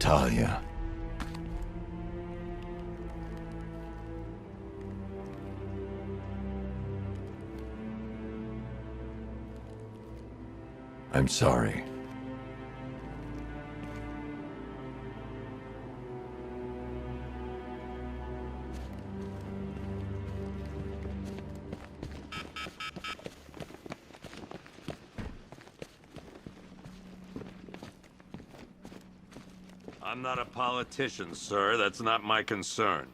Talia. I'm sorry. I'm not a politician, sir. That's not my concern.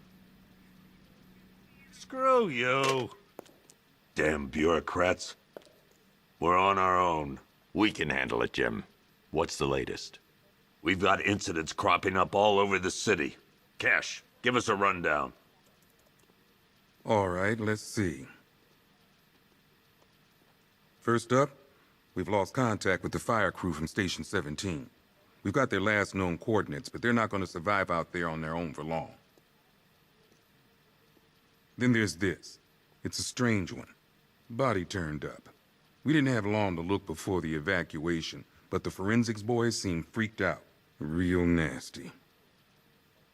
Screw you. Damn bureaucrats. We're on our own. We can handle it, Jim. What's the latest? We've got incidents cropping up all over the city. Cash, give us a rundown. All right, let's see. First up, we've lost contact with the fire crew from Station 17. We've got their last known coordinates, but they're not going to survive out there on their own for long. Then there's this. It's a strange one. Body turned up. We didn't have long to look before the evacuation, but the forensics boys seemed freaked out. Real nasty.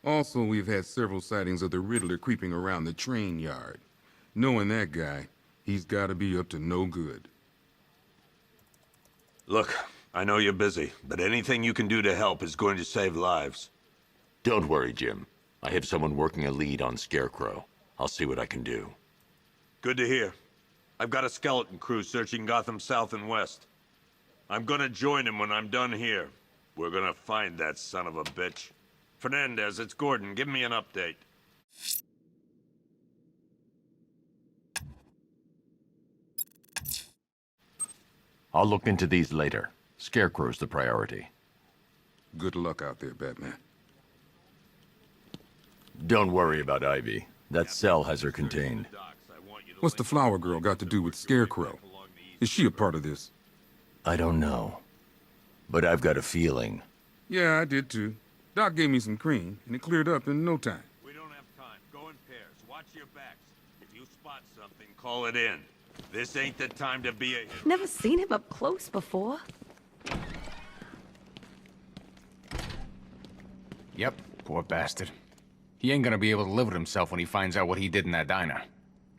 Also, we've had several sightings of the Riddler creeping around the train yard. Knowing that guy, he's got to be up to no good. Look, I know you're busy, but anything you can do to help is going to save lives. Don't worry, Jim. I have someone working a lead on Scarecrow. I'll see what I can do. Good to hear. I've got a skeleton crew searching Gotham South and West. I'm gonna join him when I'm done here. We're gonna find that son of a bitch. Fernandez, it's Gordon. Give me an update. I'll look into these later. Scarecrow's the priority. Good luck out there, Batman. Don't worry about Ivy. That cell has her contained. What's the flower girl got to do with Scarecrow? Is she a part of this? I don't know. But I've got a feeling. Yeah, I did too. Doc gave me some cream, and it cleared up in no time. We don't have time. Go in pairs. Watch your backs. If you spot something, call it in. This ain't the time to be a... Never seen him up close before. Yep, poor bastard. He ain't gonna be able to live with himself when he finds out what he did in that diner.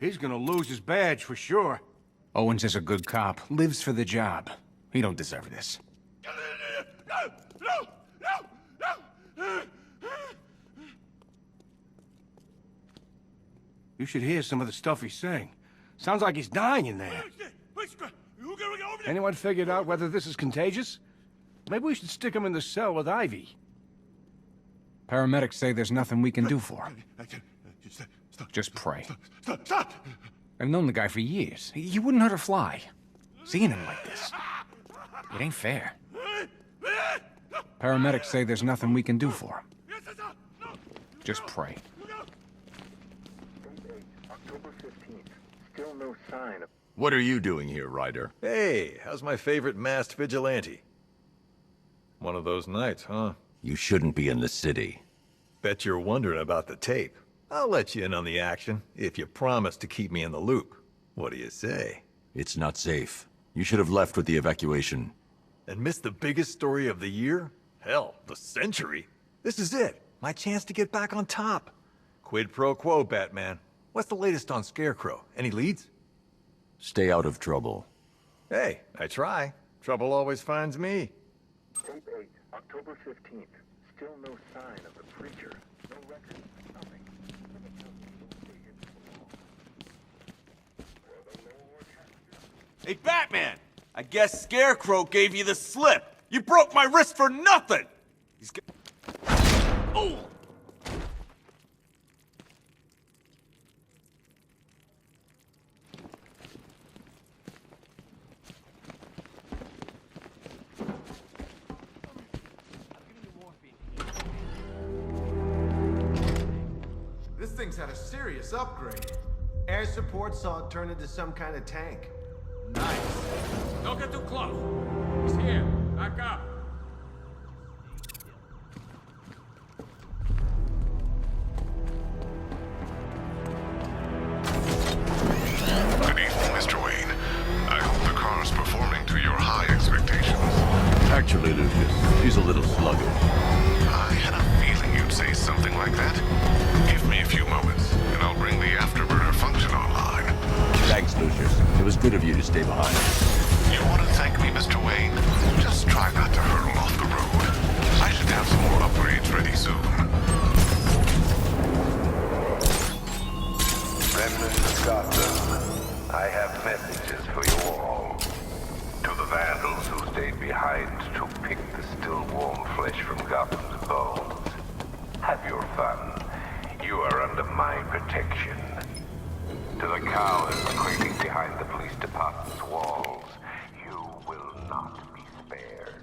He's gonna lose his badge for sure. Owens is a good cop, lives for the job. He don't deserve this. You should hear some of the stuff he's saying. Sounds like he's dying in there. Anyone figured out whether this is contagious? Maybe we should stick him in the cell with Ivy. Paramedics say there's nothing we can do for him. Just pray. Stop! I've known the guy for years. He wouldn't hurt a fly. Seeing him like this, it ain't fair. Paramedics say there's nothing we can do for him. Just pray. October 15th. Still no sign of... What are you doing here, Ryder? Hey, how's my favorite masked vigilante? One of those nights, huh? You shouldn't be in the city. Bet you're wondering about the tape. I'll let you in on the action, if you promise to keep me in the loop. What do you say? It's not safe. You should have left with the evacuation. And missed the biggest story of the year? Hell, the century. This is it. My chance to get back on top. Quid pro quo, Batman. What's the latest on Scarecrow? Any leads? Stay out of trouble. Hey, I try. Trouble always finds me. Tape 8, October 15th. Still no sign of the preacher. No record, nothing. Hey, Batman! I guess Scarecrow gave you the slip. You broke my wrist for nothing! He's got... Oh! This thing's had a serious upgrade. Air support saw it turn into some kind of tank. Nice. Don't get too close. He's here. Back up. Good evening, Mr. Wayne. I hope the car's performing to your high expectations. Actually, Lucius, she's a little sluggish. I I had a feeling you'd say something like that. Give me a few moments, and I'll bring the afterburner function online. Thanks, Lucius. It was good of you to stay behind. You want to thank me, Mr. Wayne? Just try not to hurtle off the road. I should have some more upgrades ready soon. Remnants of Gotham, I have messages for you all. To the vandals who stayed behind to pick the still warm flesh from Gotham's bones. Have your fun. You are under my protection. To the cowards creeping behind the police department's walls, you will not be spared.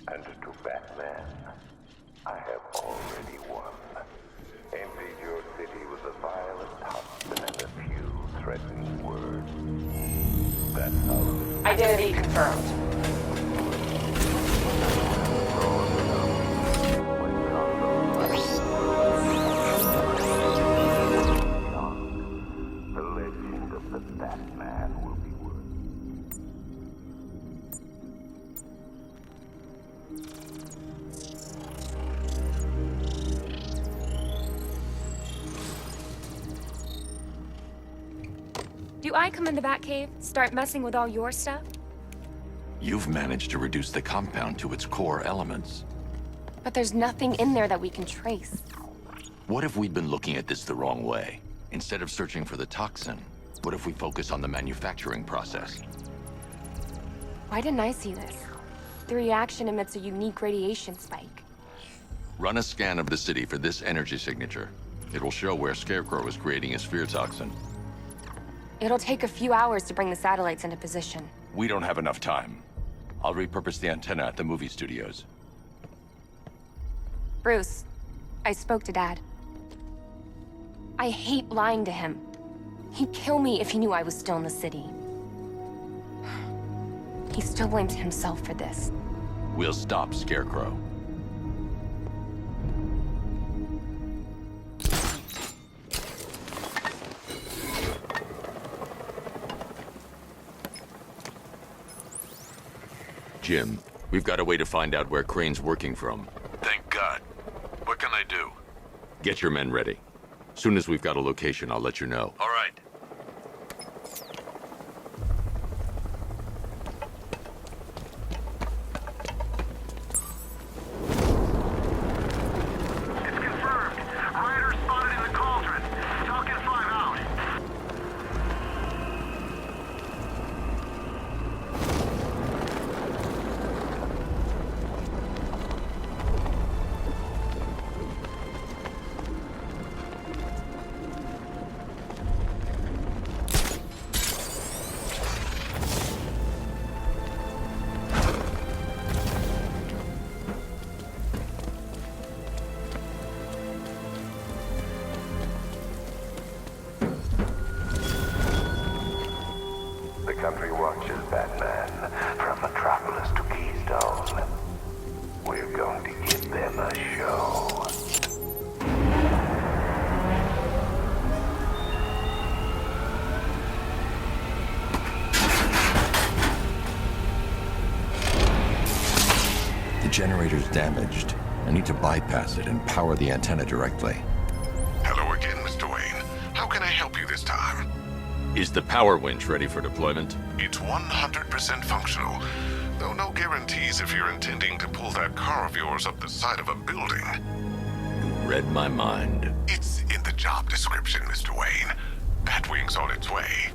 And to Batman, I have already won. Emptied your city with a violent husband and a few threatening words. That's how Identity confirmed. the legend of the Batman will be worth. Do I come in the Batcave, start messing with all your stuff? You've managed to reduce the compound to its core elements. But there's nothing in there that we can trace. What if we'd been looking at this the wrong way? Instead of searching for the toxin, what if we focus on the manufacturing process? Why didn't I see this? The reaction emits a unique radiation spike. Run a scan of the city for this energy signature. It will show where Scarecrow is creating his fear toxin. It'll take a few hours to bring the satellites into position. We don't have enough time. I'll repurpose the antenna at the movie studios. Bruce, I spoke to Dad. I hate lying to him. He'd kill me if he knew I was still in the city. He still blames himself for this. We'll stop Scarecrow. Jim, we've got a way to find out where Crane's working from. Thank God. What can I do? Get your men ready. Soon as we've got a location, I'll let you know. All right. It's confirmed. Rider spotted in the cauldron. Talking 5 out. The country watches, Batman, from Metropolis to Keystone. We're going to give them a show. The generator's damaged. I need to bypass it and power the antenna directly. Hello again, Mr. Wayne. How can I help you this time? Is the power winch ready for deployment? It's 100% functional, though no guarantees if you're intending to pull that car of yours up the side of a building. You read my mind. It's in the job description, Mr. Wayne. Batwing's on its way.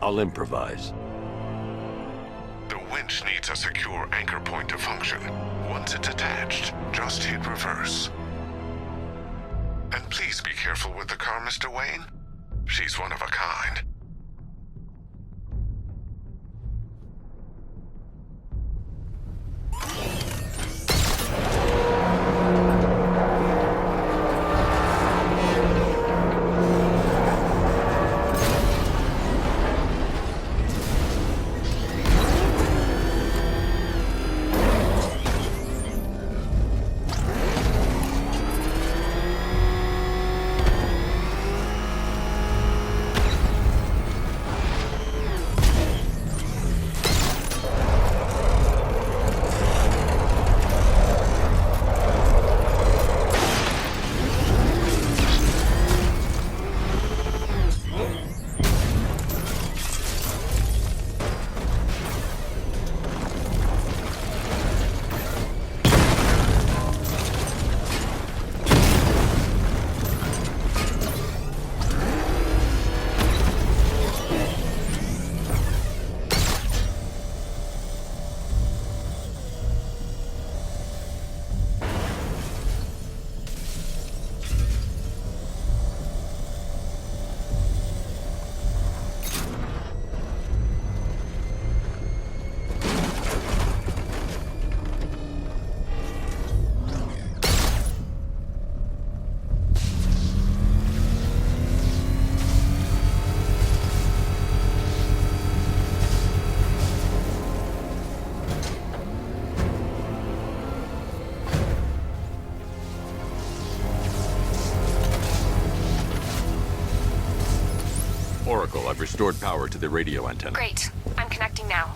I'll improvise. The winch needs a secure anchor point to function. Once it's attached, just hit reverse. And please be careful with the car, Mr. Wayne. She's one of a kind. Oracle, I've restored power to the radio antenna. Great. I'm connecting now.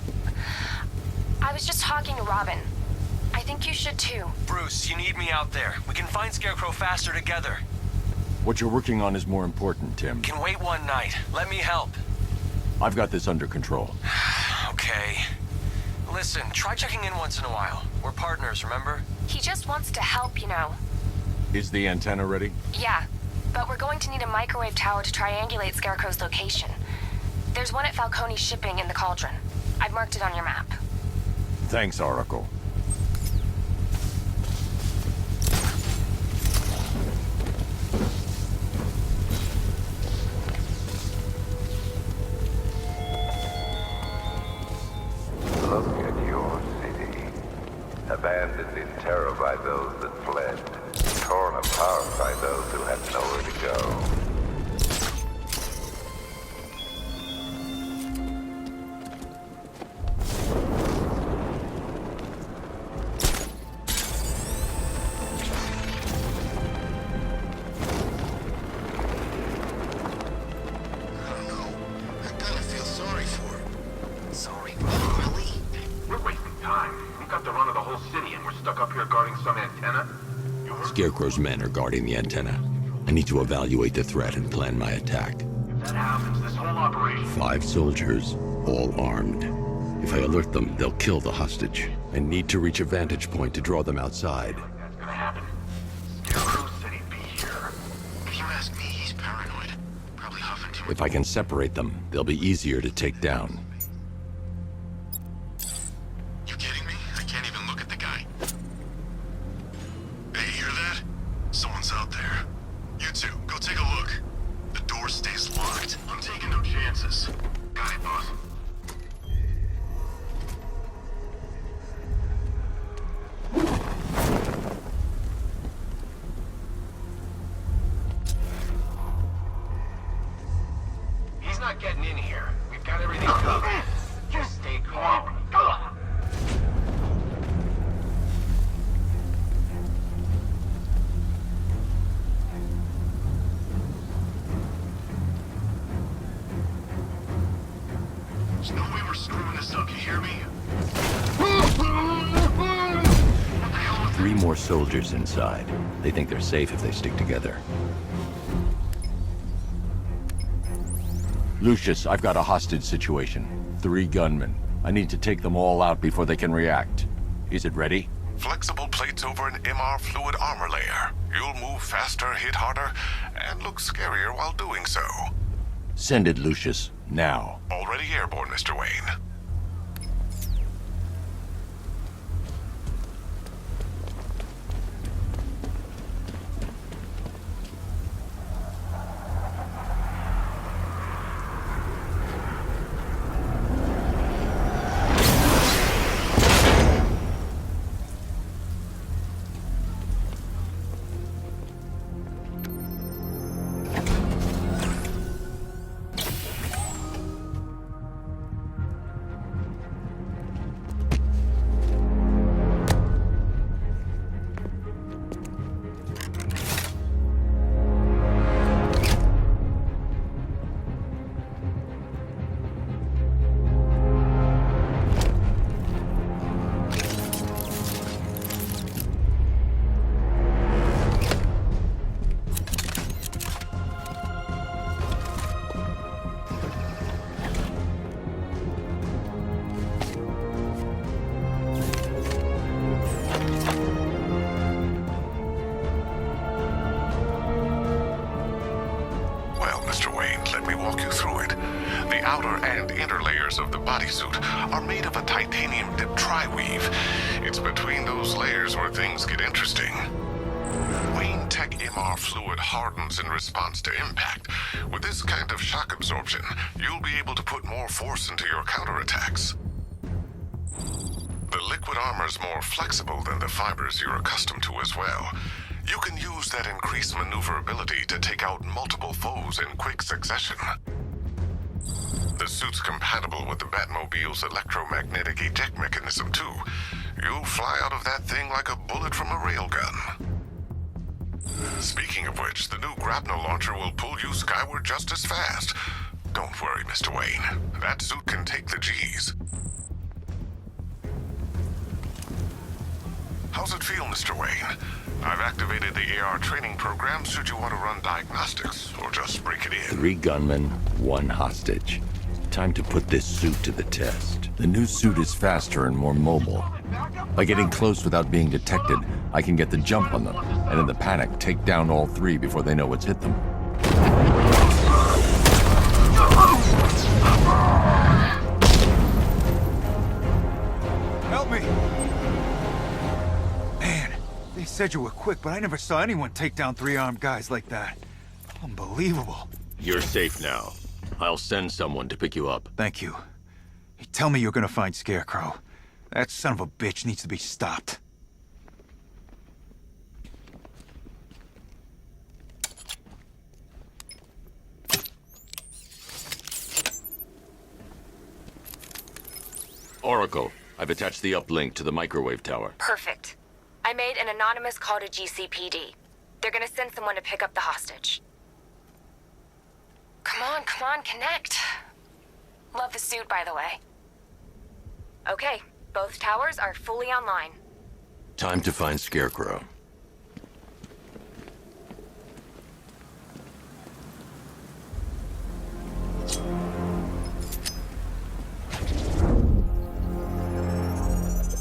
I was just talking to Robin. I think you should too. Bruce, you need me out there. We can find Scarecrow faster together. What you're working on is more important, Tim. Can wait one night. Let me help. I've got this under control. Okay. Listen, try checking in once in a while. We're partners, remember? He just wants to help, you know. Is the antenna ready? Yeah, but we're going to need a microwave tower to triangulate Scarecrow's location. There's one at Falcone's shipping in the Cauldron. I've marked it on your map. Thanks, Oracle. Look at your city. Abandoned in terror by those that fled. Torn apart by those who had nowhere to go. Scarecrow's men are guarding the antenna. I need to evaluate the threat and plan my attack. If that happens, this whole operation... 5 soldiers, all armed. If I alert them, they'll kill the hostage. I need to reach a vantage point to draw them outside. That's gonna happen. Scarecrow said he'd be here. If you ask me, he's paranoid. Probably huffing too much. If I can separate them, they'll be easier to take down. You kidding me? I can't even look at the guy. Hey, hear that? Someone's out there. You two, go take a look. The door stays locked. I'm taking no chances. Got it, boss. He's not getting in here. We've got everything covered. Just stay calm. Go on. There's no way we're screwing this up, you hear me? 3 more soldiers inside. They think they're safe if they stick together. Lucius, I've got a hostage situation. 3 gunmen. I need to take them all out before they can react. Is it ready? Flexible plates over an MR fluid armor layer. You'll move faster, hit harder, and look scarier while doing so. Send it, Lucius. now. Already airborne, Mr. Wayne. Of the bodysuit are made of a titanium dip tri-weave. It's between those layers where things get interesting. Wayne Tech MR fluid hardens in response to impact. With this kind of shock absorption, you'll be able to put more force into your counterattacks. The liquid armor's more flexible than the fibers you're accustomed to as well. You can use that increased maneuverability to take out multiple foes in quick succession. The suit's compatible with the Batmobile's electromagnetic eject mechanism, too. You'll fly out of that thing like a bullet from a railgun. Speaking of which, the new grapnel launcher will pull you skyward just as fast. Don't worry, Mr. Wayne. That suit can take the G's. How's it feel, Mr. Wayne? I've activated the AR training program should you want to run diagnostics, or just break it in. 3 gunmen, 1 hostage. Time to put this suit to the test. The new suit is faster and more mobile. By getting close without being detected, I can get the jump on them, and in the panic, take down all 3 before they know what's hit them. Help me! Man, they said you were quick, but I never saw anyone take down 3 armed guys like that. Unbelievable. You're safe now. I'll send someone to pick you up. Thank you. Hey, tell me you're gonna find Scarecrow. That son of a bitch needs to be stopped. Oracle, I've attached the uplink to the microwave tower. Perfect. I made an anonymous call to GCPD. They're gonna send someone to pick up the hostage. Come on, connect. Love the suit, by the way. Okay, both towers are fully online. Time to find Scarecrow.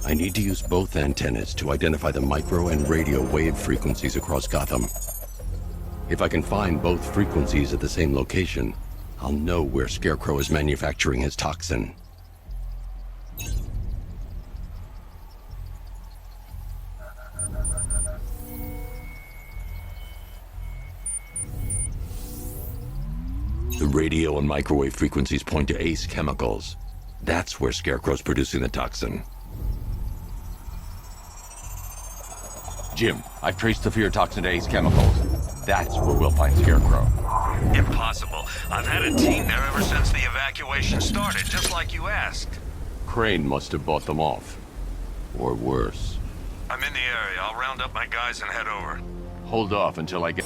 I need to use both antennas to identify the micro and radio wave frequencies across Gotham. If I can find both frequencies at the same location, I'll know where Scarecrow is manufacturing his toxin. The radio and microwave frequencies point to Ace Chemicals. That's where Scarecrow's producing the toxin. Jim, I've traced the fear toxin to Ace Chemicals. That's where we'll find Scarecrow. Impossible. I've had a team there ever since the evacuation started, just like you asked. Crane must have bought them off. Or worse. I'm in the area. I'll round up my guys and head over. Hold off until I get...